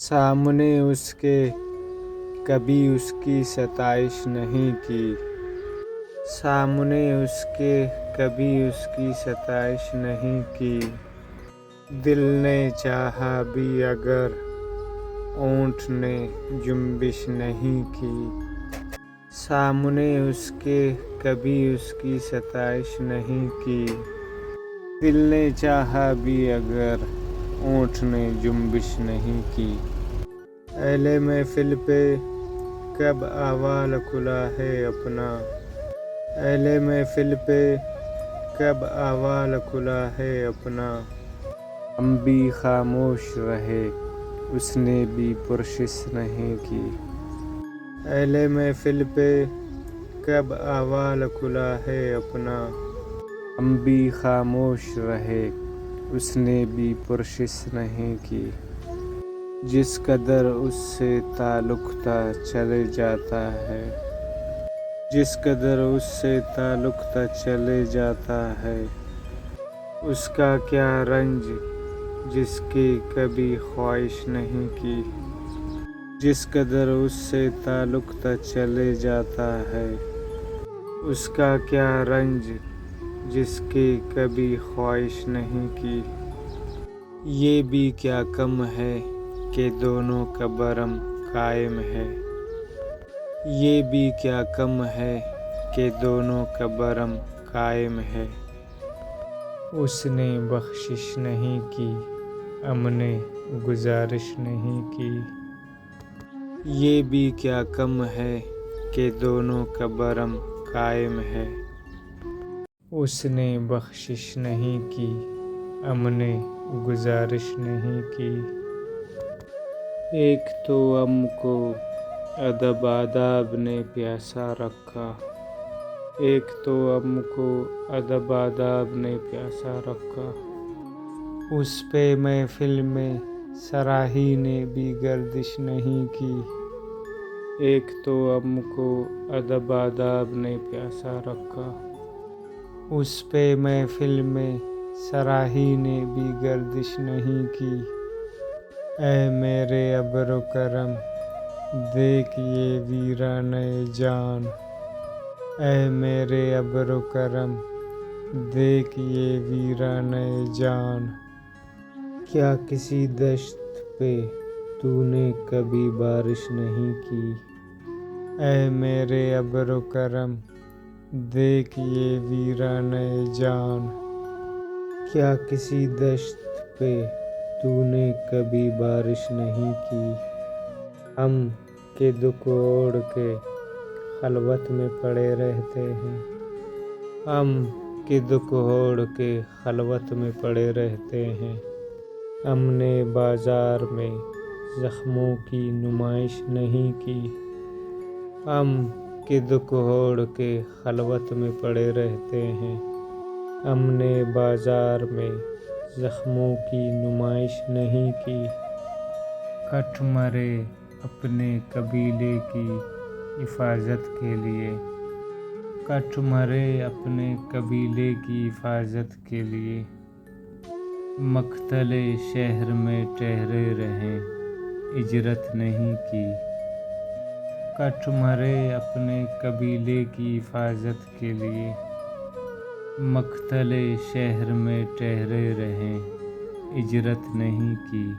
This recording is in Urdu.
سامنے اس کے کبھی اس کی ستائش نہیں کی، سامنے اس کے کبھی اس کی ستائش نہیں کی۔ دل نے چاہا بھی اگر ہونٹ نے جنبش نہیں کی، سامنے اس کے کبھی اس کی ستائش نہیں کی۔ دل نے چاہا بھی اگر ہونٹ نے جنبش نہیں کی۔ اہل محفل پہ کب احوال کھلا ہے اپنا، اہل محفل پہ کب احوال کھلا ہے اپنا۔ ہم بھی خاموش رہے، اس نے بھی پرسش نہیں کی۔ اہل محفل پہ کب احوال کھلا ہے اپنا۔ ہم بھی خاموش رہے، اس نے بھی پرسش نہیں کی۔ جس قدر اس سے تعلق تھا چلے جاتا ہے، جس قدر اس سے تعلق تھا چلے جاتا ہے۔ اس کا کیا رنج جس کی کبھی خواہش نہیں کی، جس قدر اس سے تعلق تھا چلے جاتا ہے۔ اس کا کیا رنج جس کی کبھی خواہش نہیں کی۔ یہ بھی کیا کم ہے کہ دونوں کا بھرم قائم ہے، یہ بھی کیا کم ہے کہ دونوں کا بھرم قائم ہے۔ اس نے بخشش نہیں کی، ہم نے گزارش نہیں کی۔ یہ بھی کیا کم ہے کہ دونوں کا بھرم قائم ہے۔ اس نے بخشش نہیں کی، ہم نے گزارش نہیں کی۔ ایک تو ہم کو ادب آداب نے پیاسا رکھا، ایک تو ہم کو ادب آداب نے پیاسا رکھا۔ اس پہ محفل میں صراحی نے بھی گردش نہیں کی۔ ایک تو ہم کو ادب آداب نے پیاسا رکھا، اس پہ محفل میں صراحی نے بھی گردش نہیں کی۔ اے میرے ابر و کرم دیکھ یہ ویرانے جان، اے میرے ابر و کرم دیکھ یہ ویرانے جان۔ کیا کسی دشت پہ تو نے کبھی بارش نہیں کی، اے میرے ابر و کرم دیکھ یہ ویرانے جان۔ کیا کسی دشت پہ تو نے کبھی بارش نہیں کی۔ ہم کہ دکھ اوڑھ کے خلوت میں پڑے رہتے ہیں، ہم کہ دکھ اوڑھ کے خلوت میں پڑے رہتے ہیں۔ ہم نے بازار میں زخموں کی نمائش نہیں کی، ہم کہ دکھ اوڑھ کے خلوت میں پڑے رہتے ہیں۔ ہم نے بازار میں زخموں کی نمائش نہیں کی۔ کٹ مرے اپنے قبیلے کی حفاظت کے لیے، کٹ مرے اپنے قبیلے کی حفاظت کے لیے۔ مقتلِ شہر میں ٹھہرے رہیں، ہجرت نہیں کی۔ کٹ مرے اپنے قبیلے کی حفاظت کے لیے۔ مقتلِ شہر میں ٹھہرے رہیں، ہجرت نہیں کی۔